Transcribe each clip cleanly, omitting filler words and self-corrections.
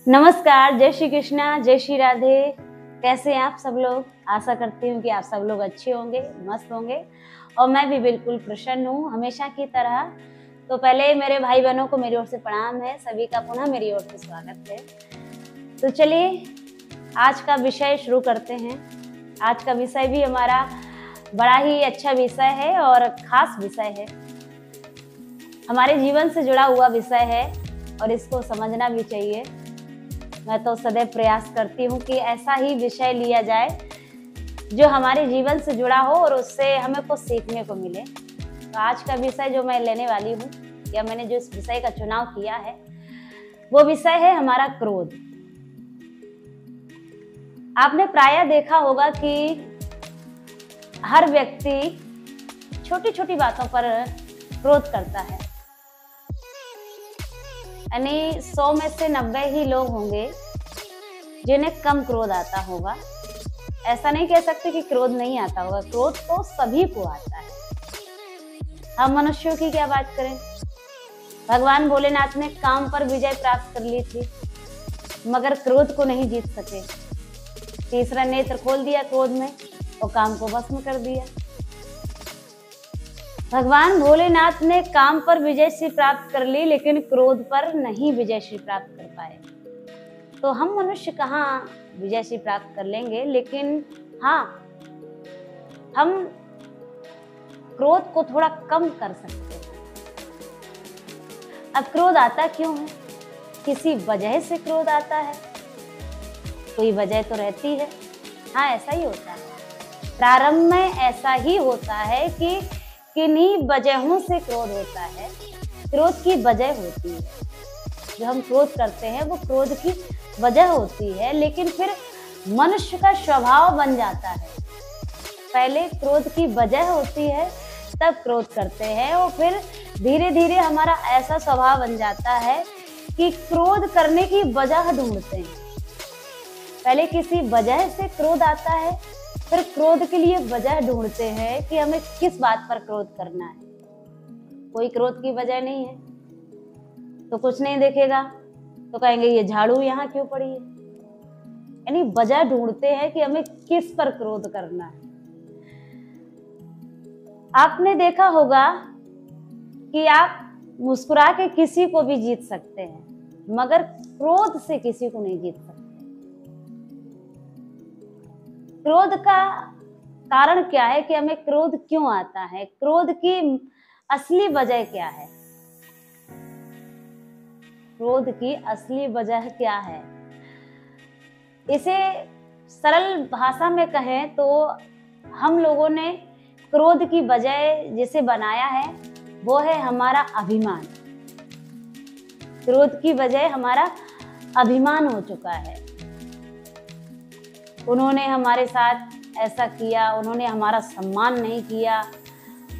नमस्कार, जय श्री कृष्णा, जय श्री राधे। कैसे हैं आप सब लोग? आशा करती हूँ कि आप सब लोग अच्छे होंगे, मस्त होंगे और मैं भी बिल्कुल प्रसन्न हूँ हमेशा की तरह। तो पहले मेरे भाई बहनों को मेरी ओर से प्रणाम है, सभी का पुनः मेरी ओर से स्वागत है। तो चलिए आज का विषय शुरू करते हैं। आज का विषय भी हमारा बड़ा ही अच्छा विषय है और खास विषय है, हमारे जीवन से जुड़ा हुआ विषय है और इसको समझना भी चाहिए। मैं तो सदैव प्रयास करती हूँ कि ऐसा ही विषय लिया जाए जो हमारे जीवन से जुड़ा हो और उससे हमें कुछ सीखने को मिले। तो आज का विषय जो मैं लेने वाली हूँ या मैंने जो इस विषय का चुनाव किया है वो विषय है हमारा क्रोध। आपने प्रायः देखा होगा कि हर व्यक्ति छोटी छोटी बातों पर क्रोध करता है, यानी 100 में से 90 ही लोग होंगे जिन्हें कम क्रोध आता होगा। ऐसा नहीं कह सकते कि क्रोध नहीं आता होगा, क्रोध तो सभी को आता है। हम मनुष्यों की क्या बात करें, भगवान भोलेनाथ ने काम पर विजय प्राप्त कर ली थी मगर क्रोध को नहीं जीत सके। तीसरा नेत्र खोल दिया क्रोध में और काम को भस्म कर दिया। भगवान भोलेनाथ ने काम पर विजय श्री प्राप्त कर ली लेकिन क्रोध पर नहीं विजय श्री प्राप्त कर पाए। तो हम मनुष्य कहाँ विजय श्री प्राप्त कर लेंगे, लेकिन हाँ हम क्रोध को थोड़ा कम कर सकते हैं। अब क्रोध आता क्यों है? किसी वजह से क्रोध आता है, कोई वजह तो रहती है। हाँ ऐसा ही होता है, प्रारंभ में ऐसा ही होता है कि किन्हीं वजहों से क्रोध होता है। क्रोध की वजह होती है, जो हम क्रोध करते हैं वो क्रोध की वजह होती है, लेकिन फिर मनुष्य का स्वभाव बन जाता है। पहले क्रोध की वजह होती है तब क्रोध करते हैं और फिर धीरे धीरे हमारा ऐसा स्वभाव बन जाता है कि क्रोध करने की वजह ढूंढते हैं। पहले किसी वजह से क्रोध आता है, फिर क्रोध के लिए वजह ढूंढते हैं कि हमें किस बात पर क्रोध करना है। कोई क्रोध की वजह नहीं है तो कुछ नहीं देखेगा तो कहेंगे ये झाड़ू यहाँ क्यों पड़ी है, यानी वजह ढूंढते हैं कि हमें किस पर क्रोध करना है। आपने देखा होगा कि आप मुस्कुरा के किसी को भी जीत सकते हैं मगर क्रोध से किसी को नहीं जीत सकते। क्रोध का कारण क्या है कि हमें क्रोध क्यों आता है, क्रोध की असली वजह क्या है? क्रोध की असली वजह क्या है? इसे सरल भाषा में कहें तो हम लोगों ने क्रोध की वजह जिसे बनाया है वो है हमारा अभिमान। क्रोध की वजह हमारा अभिमान हो चुका है। उन्होंने हमारे साथ ऐसा किया, उन्होंने हमारा सम्मान नहीं किया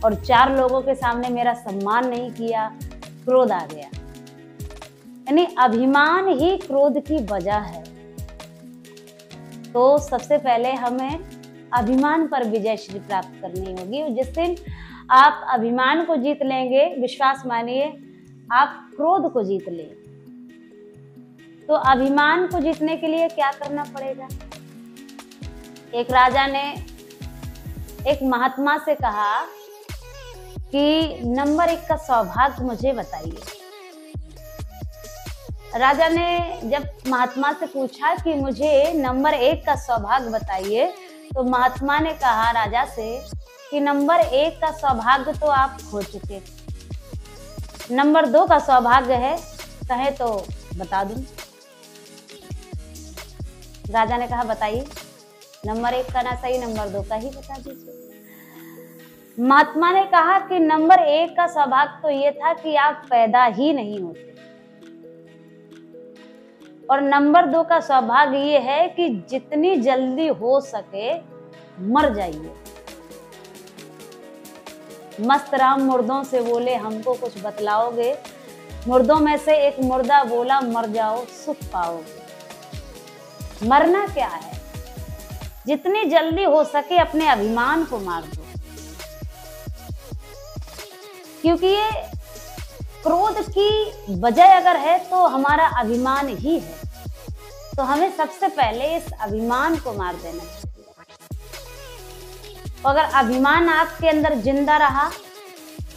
और 4 लोगों के सामने मेरा सम्मान नहीं किया, क्रोध आ गया। यानी अभिमान ही क्रोध की वजह है। तो सबसे पहले हमें अभिमान पर विजय श्री प्राप्त करनी होगी। जिस दिन आप अभिमान को जीत लेंगे, विश्वास मानिए आप क्रोध को जीत लेंगे। तो अभिमान को जीतने के लिए क्या करना पड़ेगा? एक राजा ने एक महात्मा से कहा कि नंबर 1 का सौभाग्य मुझे बताइए। राजा ने जब महात्मा से पूछा कि मुझे नंबर 1 का सौभाग्य बताइए तो महात्मा ने कहा राजा से कि नंबर 1 का सौभाग्य तो आप खो चुके, नंबर 2 का सौभाग्य है, कहे तो बता दूं। राजा ने कहा बताइए, नंबर 1 का ना सही नंबर 2 का ही बता दीजिए। महात्मा ने कहा कि नंबर 1 का सौभाग्य तो ये था कि आप पैदा ही नहीं होते और नंबर 2 का सौभाग्य ये है कि जितनी जल्दी हो सके मर जाइए। मस्त राम मुर्दों से बोले हमको कुछ बतलाओगे, मुर्दों में से एक मुर्दा बोला मर जाओ सुख पाओगे। मरना क्या है? जितनी जल्दी हो सके अपने अभिमान को मार दो, क्योंकि ये क्रोध की वजह अगर है तो हमारा अभिमान ही है। तो हमें सबसे पहले इस अभिमान को मार देना चाहिए। अगर अभिमान आपके अंदर जिंदा रहा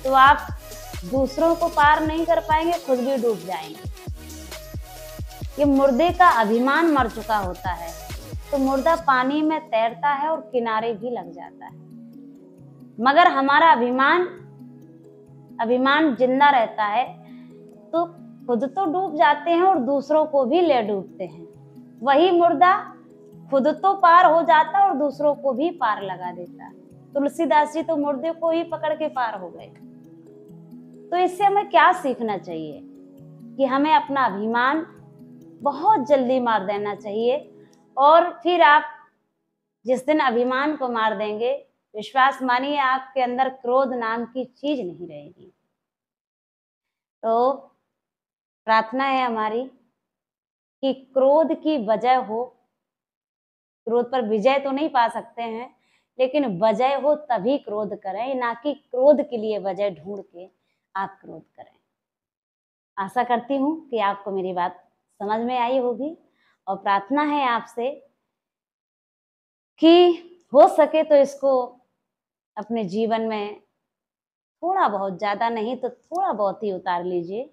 तो आप दूसरों को पार नहीं कर पाएंगे, खुद भी डूब जाएंगे। ये मुर्दे का अभिमान मर चुका होता है, तो मुर्दा पानी में तैरता है और किनारे भी लग जाता है। मगर हमारा अभिमान जिंदा रहता है तो खुद तो डूब जाते हैं और दूसरों को भी ले डूबते हैं। वही मुर्दा खुद तो पार हो जाता और दूसरों को भी पार लगा देता। तुलसीदास जी तो मुर्दे को ही पकड़ के पार हो गए। तो इससे हमें क्या सीखना चाहिए कि हमें अपना अभिमान बहुत जल्दी मार देना चाहिए, और फिर आप जिस दिन अभिमान को मार देंगे, विश्वास मानिए आपके अंदर क्रोध नाम की चीज नहीं रहेगी। तो प्रार्थना है हमारी कि क्रोध की वजह हो, क्रोध पर विजय तो नहीं पा सकते हैं, लेकिन वजह हो तभी क्रोध करें, ना कि क्रोध के लिए वजह ढूंढ के आप क्रोध करें। आशा करती हूँ कि आपको मेरी बात समझ में आई होगी, और प्रार्थना है आपसे कि हो सके तो इसको अपने जीवन में थोड़ा बहुत, ज्यादा नहीं तो थोड़ा बहुत ही उतार लीजिए।